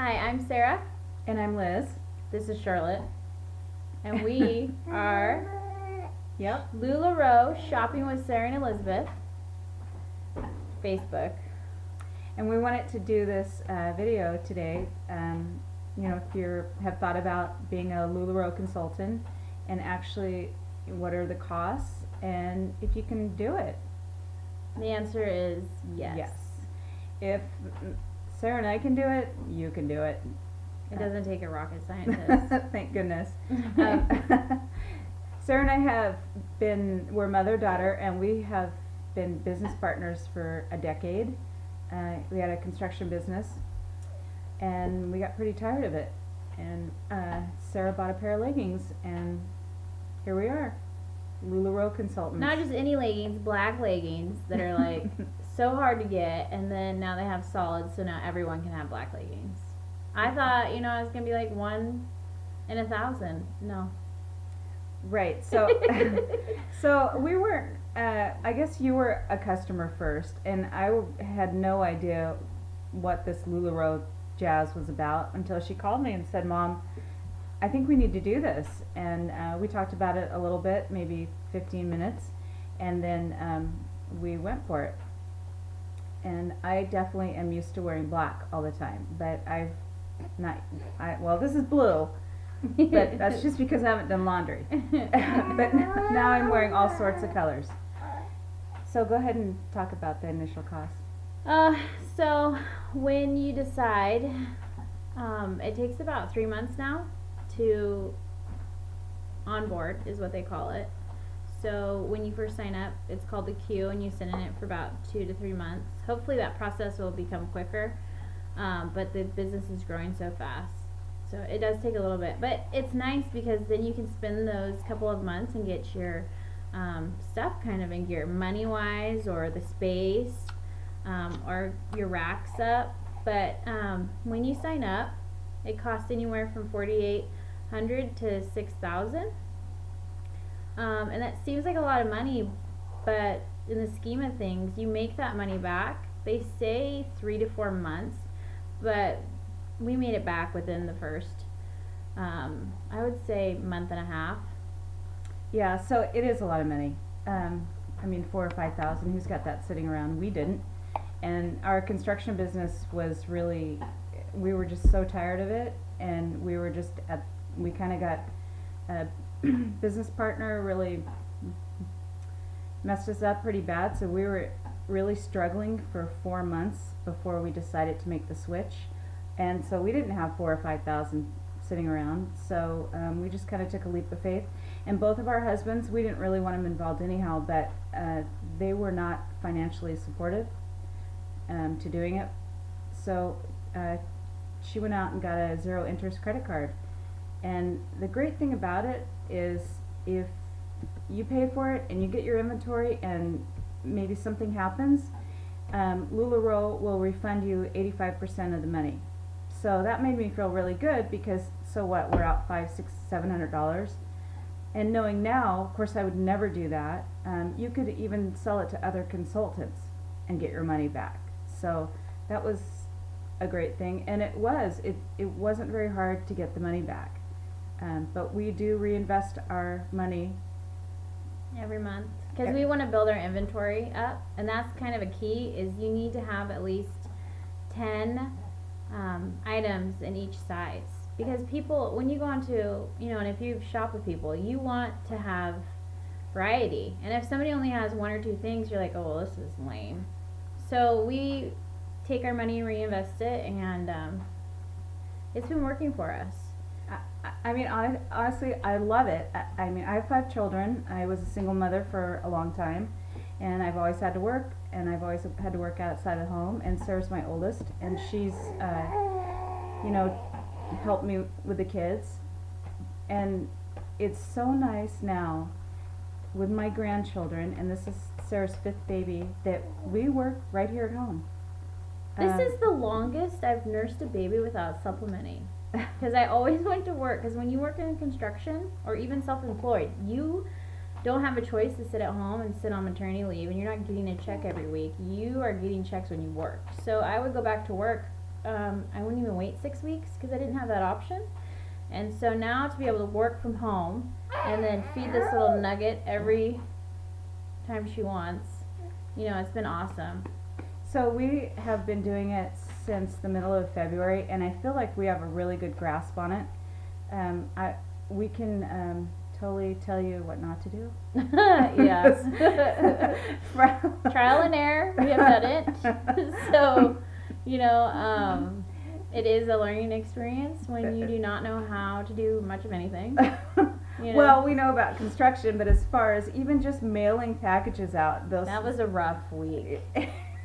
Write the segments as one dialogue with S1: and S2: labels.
S1: Hi, I'm Sarah.
S2: And I'm Liz.
S1: This is Charlotte. And we are
S2: Yep.
S1: LuLaRoe Shopping with Sarah and Elizabeth. Facebook.
S2: And we wanted to do this video today. If you have thought about being a LuLaRoe consultant, and actually, what are the costs, and if you can do it.
S1: The answer is yes.
S2: Yes. If Sarah and I can do it, you can do it.
S1: It doesn't take a rocket scientist.
S2: Thank goodness. Sarah and I we're mother-daughter, and we have been business partners for a decade. We had a construction business, and we got pretty tired of it. And Sarah bought a pair of leggings, and here we are, LuLaRoe consultants.
S1: Not just any leggings, black leggings that are like so hard to get, and then now they have solids, so now everyone can have black leggings. I thought, it was gonna be like 1 in 1,000. No.
S2: Right. So, so we weren't. I guess you were a customer first, and I had no idea what this LuLaRoe jazz was about until she called me and said, "Mom, I think we need to do this." And we talked about it a little bit, maybe 15 minutes, and then we went for it. And I definitely am used to wearing black all the time, but well, this is blue, but that's just because I haven't done laundry. But now I'm wearing all sorts of colors. So go ahead and talk about the initial cost.
S1: So when you decide, it takes about 3 months now to onboard, is what they call it. So when you first sign up, it's called the queue, and you sit in it for about 2 to 3 months. Hopefully that process will become quicker, but the business is growing so fast, so it does take a little bit. But it's nice because then you can spend those couple of months and get your stuff kind of in gear, money wise, or the space, or your racks up. But when you sign up, it costs anywhere from $4,800 to $6,000. And that seems like a lot of money, but in the scheme of things, you make that money back. They say 3 to 4 months, but we made it back within the first, I would say, month and a half.
S2: Yeah, so it is a lot of money. 4,000 or 5,000. Who's got that sitting around? We didn't. And our construction business was really, we were just so tired of it, and we kind of got a business partner really messed us up pretty bad, so we were really struggling for 4 months before we decided to make the switch. And so we didn't have 4,000 or 5,000 sitting around, so we just kind of took a leap of faith. And both of our husbands, we didn't really want them involved anyhow, but they were not financially supportive to doing it. So she went out and got a zero interest credit card. And the great thing about it is, if you pay for it and you get your inventory and maybe something happens, LuLaRoe will refund you 85% of the money. So that made me feel really good, because so what, we're out $500, $600, $700. And knowing now, of course I would never do that. You could even sell it to other consultants and get your money back. So that was a great thing, and it wasn't very hard to get the money back. But we do reinvest our money
S1: every month, because we want to build our inventory up, and that's kind of a key, is you need to have at least 10 items in each size, because people, when you go onto, and if you shop with people, you want to have variety, and if somebody only has 1 or 2 things, you're like, oh, well, this is lame. So we take our money and reinvest it, and it's been working for us.
S2: Honestly, I love it. I have 5 children. I was a single mother for a long time, and I've always had to work, and I've always had to work outside of home. And Sarah's my oldest, and she's, helped me with the kids. And it's so nice now with my grandchildren, and this is Sarah's 5th baby, that we work right here at home.
S1: This is the longest I've nursed a baby without supplementing. Because I always went to work, because when you work in construction, or even self-employed, you don't have a choice to sit at home and sit on maternity leave, and you're not getting a check every week. You are getting checks when you work. So I would go back to work I wouldn't even wait 6 weeks because I didn't have that option. And so now to be able to work from home and then feed this little nugget every time she wants, it's been awesome.
S2: So we have been doing it since the middle of February, and I feel like we have a really good grasp on it. We can totally tell you what not to do.
S1: Yes. Trial and error, we have done it. So, it is a learning experience when you do not know how to do much of anything.
S2: Well, we know about construction, but as far as even just mailing packages out,
S1: that was a rough week.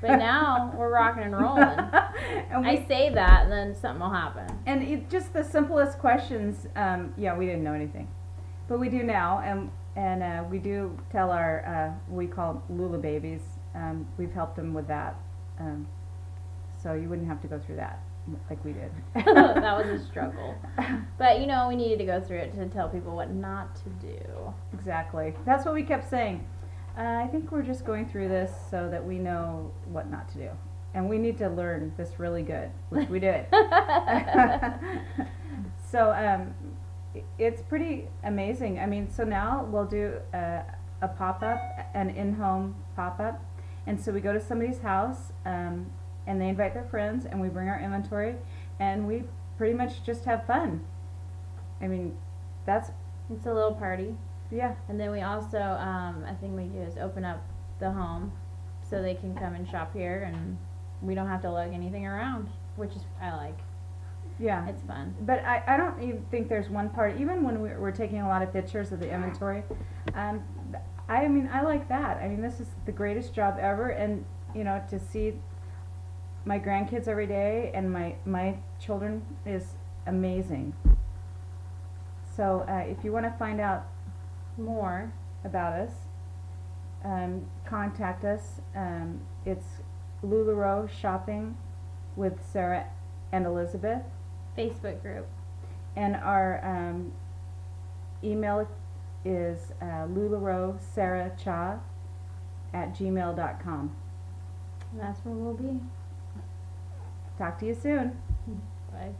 S1: But now we're rocking and rolling.
S2: And
S1: I say that, and then something will happen.
S2: And just the simplest questions, we didn't know anything, but we do now, and we do tell our we call them Lula babies. We've helped them with that, so you wouldn't have to go through that like we did.
S1: That was a struggle, but we needed to go through it to tell people what not to do.
S2: Exactly. That's what we kept saying. I think we're just going through this so that we know what not to do. And we need to learn this really good, which we did. So it's pretty amazing. I mean, so now we'll do a pop-up, an in-home pop-up. And so we go to somebody's house, and they invite their friends, and we bring our inventory, and we pretty much just have fun. I mean,
S1: it's a little party.
S2: Yeah.
S1: And then we also, a thing we do is open up the home so they can come and shop here, and we don't have to lug anything around, which is I like.
S2: Yeah.
S1: It's fun.
S2: But I don't even think there's one part, even when we're taking a lot of pictures of the inventory, I mean, I like that. I mean, this is the greatest job ever, and to see my grandkids every day and my children is amazing. So if you want to find out more about us, contact us. It's LuLaRoe Shopping with Sarah and Elizabeth.
S1: Facebook group.
S2: And our email is LuLaRoeSarahCha@gmail.com.
S1: And that's where we'll be.
S2: Talk to you soon.
S1: Bye.